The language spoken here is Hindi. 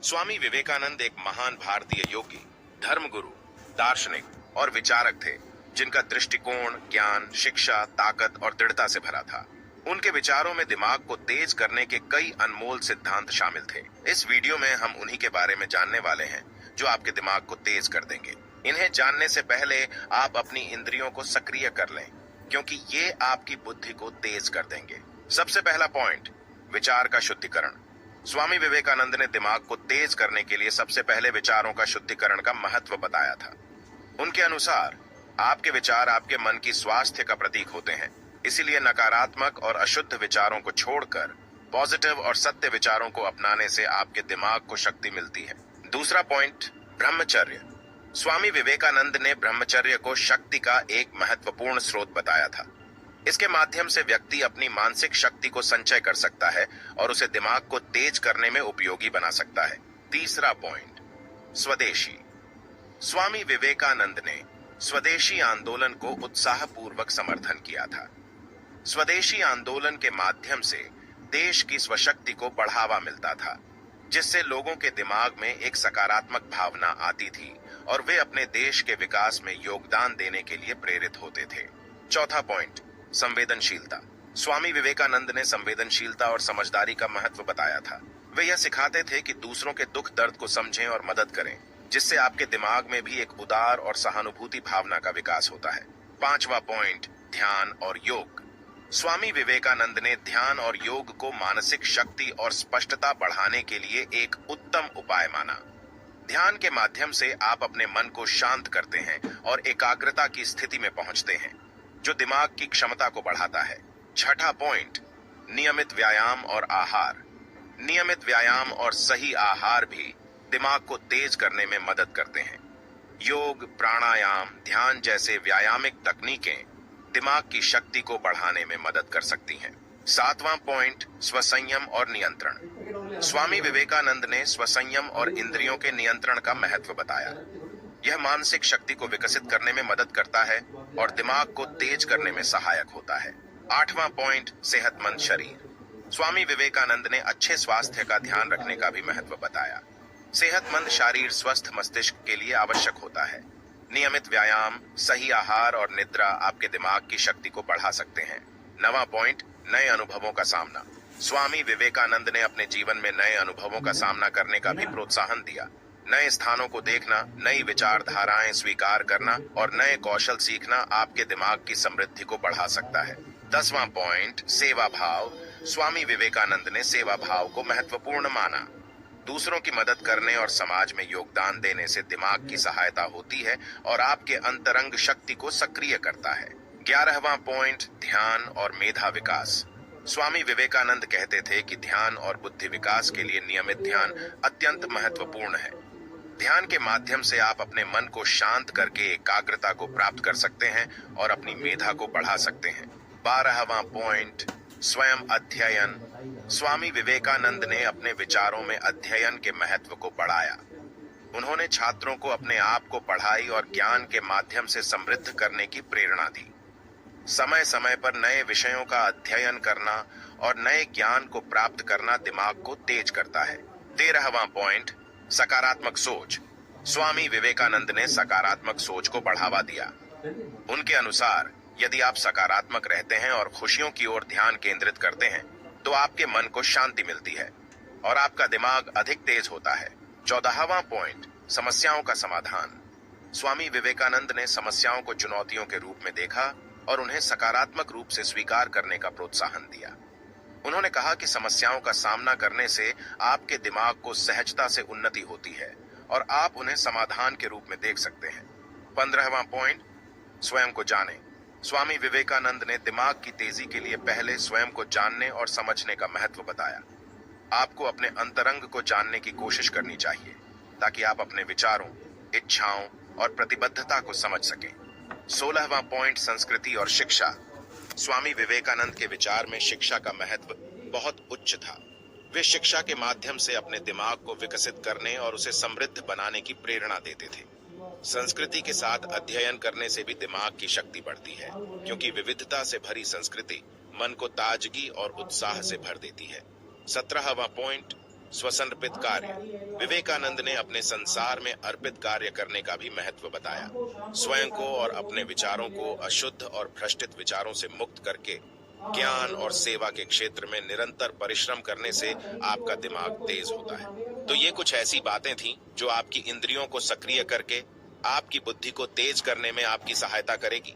स्वामी विवेकानंद एक महान भारतीय योगी, धर्मगुरु, दार्शनिक और विचारक थे, जिनका दृष्टिकोण ज्ञान, शिक्षा, ताकत और दृढ़ता से भरा था। उनके विचारों में दिमाग को तेज करने के कई अनमोल सिद्धांत शामिल थे। इस वीडियो में हम उन्हीं के बारे में जानने वाले हैं जो आपके दिमाग को तेज कर देंगे। इन्हें जानने से पहले आप अपनी इंद्रियों को सक्रिय कर लें, क्योंकि ये आपकी बुद्धि को तेज कर देंगे। सबसे पहला पॉइंट, विचार का शुद्धिकरण। स्वामी विवेकानंद ने दिमाग को तेज करने के लिए सबसे पहले विचारों का शुद्धिकरण का महत्व बताया था। उनके अनुसार आपके विचार आपके मन की स्वास्थ्य का प्रतीक होते हैं, इसीलिए नकारात्मक और अशुद्ध विचारों को छोड़कर पॉजिटिव और सत्य विचारों को अपनाने से आपके दिमाग को शक्ति मिलती है। दूसरा पॉइंट, ब्रह्मचर्य। स्वामी विवेकानंद ने ब्रह्मचर्य को शक्ति का एक महत्वपूर्ण स्रोत बताया था। इसके माध्यम से व्यक्ति अपनी मानसिक शक्ति को संचय कर सकता है और उसे दिमाग को तेज करने में उपयोगी बना सकता है। तीसरा पॉइंट, स्वदेशी। स्वामी विवेकानंद ने स्वदेशी आंदोलन को उत्साहपूर्वक समर्थन किया था। स्वदेशी आंदोलन के माध्यम से देश की स्वशक्ति को बढ़ावा मिलता था, जिससे लोगों के दिमाग में एक सकारात्मक भावना आती थी और वे अपने देश के विकास में योगदान देने के लिए प्रेरित होते थे। चौथा पॉइंट, संवेदनशीलता। स्वामी विवेकानंद ने संवेदनशीलता और समझदारी का महत्व बताया था। वे यह सिखाते थे कि दूसरों के दुख दर्द को समझें और मदद करें, जिससे आपके दिमाग में भी एक उदार और सहानुभूति भावना का विकास होता है। पांचवा पॉइंट, ध्यान और योग। स्वामी विवेकानंद ने ध्यान और योग को मानसिक शक्ति और स्पष्टता बढ़ाने के लिए एक उत्तम उपाय माना। ध्यान के माध्यम से आप अपने मन को शांत करते हैं और एकाग्रता की स्थिति में पहुंचते हैं, जो दिमाग की क्षमता को बढ़ाता है। छठा पॉइंट, नियमित व्यायाम और आहार। नियमित व्यायाम और सही आहार भी दिमाग को तेज करने में मदद करते हैं। योग, प्राणायाम, ध्यान जैसे व्यायामिक तकनीकें दिमाग की शक्ति को बढ़ाने में मदद कर सकती हैं। सातवां पॉइंट, स्वसंयम और नियंत्रण। स्वामी विवेकानंद ने स्वसंयम और इंद्रियों के नियंत्रण का महत्व बताया। यह मानसिक शक्ति को विकसित करने में मदद करता है और दिमाग को तेज करने में सहायक होता है। आठवां पॉइंट, सेहतमंद शरीर। स्वामी विवेकानंद ने अच्छे स्वास्थ्य का ध्यान रखने का भी महत्व बताया। सेहतमंद शरीर स्वस्थ मस्तिष्क के लिए आवश्यक होता है। नियमित व्यायाम, सही आहार और निद्रा आपके दिमाग की शक्ति को बढ़ा सकते हैं। नवां पॉइंट, नए अनुभवों का सामना। स्वामी विवेकानंद ने अपने जीवन में नए अनुभवों का सामना करने का भी प्रोत्साहन दिया। नए स्थानों को देखना, नई विचारधाराएं स्वीकार करना और नए कौशल सीखना आपके दिमाग की समृद्धि को बढ़ा सकता है। 10वां पॉइंट, सेवा भाव। स्वामी विवेकानंद ने सेवा भाव को महत्वपूर्ण माना। दूसरों की मदद करने और समाज में योगदान देने से दिमाग की सहायता होती है और आपके अंतरंग शक्ति को सक्रिय करता है। 11वां पॉइंट, ध्यान और मेधा विकास। स्वामी विवेकानंद कहते थे कि ध्यान और बुद्धि विकास के लिए नियमित ध्यान अत्यंत महत्वपूर्ण है। ध्यान के माध्यम से आप अपने मन को शांत करके एकाग्रता को प्राप्त कर सकते हैं और अपनी मेधा को बढ़ा सकते हैं। 12वां पॉइंट, स्वयं अध्ययन। स्वामी विवेकानंद ने अपने विचारों में अध्ययन के महत्व को बढ़ाया। उन्होंने छात्रों को अपने आप को पढ़ाई और ज्ञान के माध्यम से समृद्ध करने की प्रेरणा दी। समय समय पर नए विषयों का अध्ययन करना और नए ज्ञान को प्राप्त करना दिमाग को तेज करता है। 13वां पॉइंट, सकारात्मक सोच। स्वामी विवेकानंद ने सकारात्मक सोच को बढ़ावा दिया। उनके अनुसार यदि आप सकारात्मक रहते हैं और खुशियों की ओर ध्यान केंद्रित करते हैं, तो आपके मन को शांति मिलती है और आपका दिमाग अधिक तेज होता है। 14वां पॉइंट, समस्याओं का समाधान। स्वामी विवेकानंद ने समस्याओं को चुनौतियों के रूप में देखा और उन्हें सकारात्मक रूप से स्वीकार करने का प्रोत्साहन दिया। उन्होंने कहा कि समस्याओं का सामना करने से आपके दिमाग को सहजता से उन्नति होती है और आप उन्हें समाधान के रूप में देख सकते हैं। 15वां पॉइंट, स्वयं को जानें। स्वामी विवेकानंद ने दिमाग की तेजी के लिए पहले स्वयं को जानने और समझने का महत्व बताया। आपको अपने अंतरंग को जानने की कोशिश करनी चाहिए ताकि आप अपने विचारों, इच्छाओं और प्रतिबद्धता को समझ सकें। 16वां पॉइंट, संस्कृति और शिक्षा। स्वामी विवेकानंद के विचार में शिक्षा का महत्व बहुत उच्च था। वे शिक्षा के माध्यम से अपने दिमाग को विकसित करने और उसे समृद्ध बनाने की प्रेरणा देते थे। संस्कृति के साथ अध्ययन करने से भी दिमाग की शक्ति बढ़ती है, क्योंकि विविधता से भरी संस्कृति मन को ताजगी और उत्साह से भर देती है। 17वां पॉइंट, स्वसमर्पित कार्य। विवेकानंद ने अपने संसार में अर्पित कार्य करने का भी महत्व बताया। स्वयं को और अपने विचारों को अशुद्ध और भ्रष्टित विचारों से मुक्त करके ज्ञान और सेवा के क्षेत्र में निरंतर परिश्रम करने से आपका दिमाग तेज होता है। तो ये कुछ ऐसी बातें थीं जो आपकी इंद्रियों को सक्रिय करके आपकी बुद्धि को तेज करने में आपकी सहायता करेगी।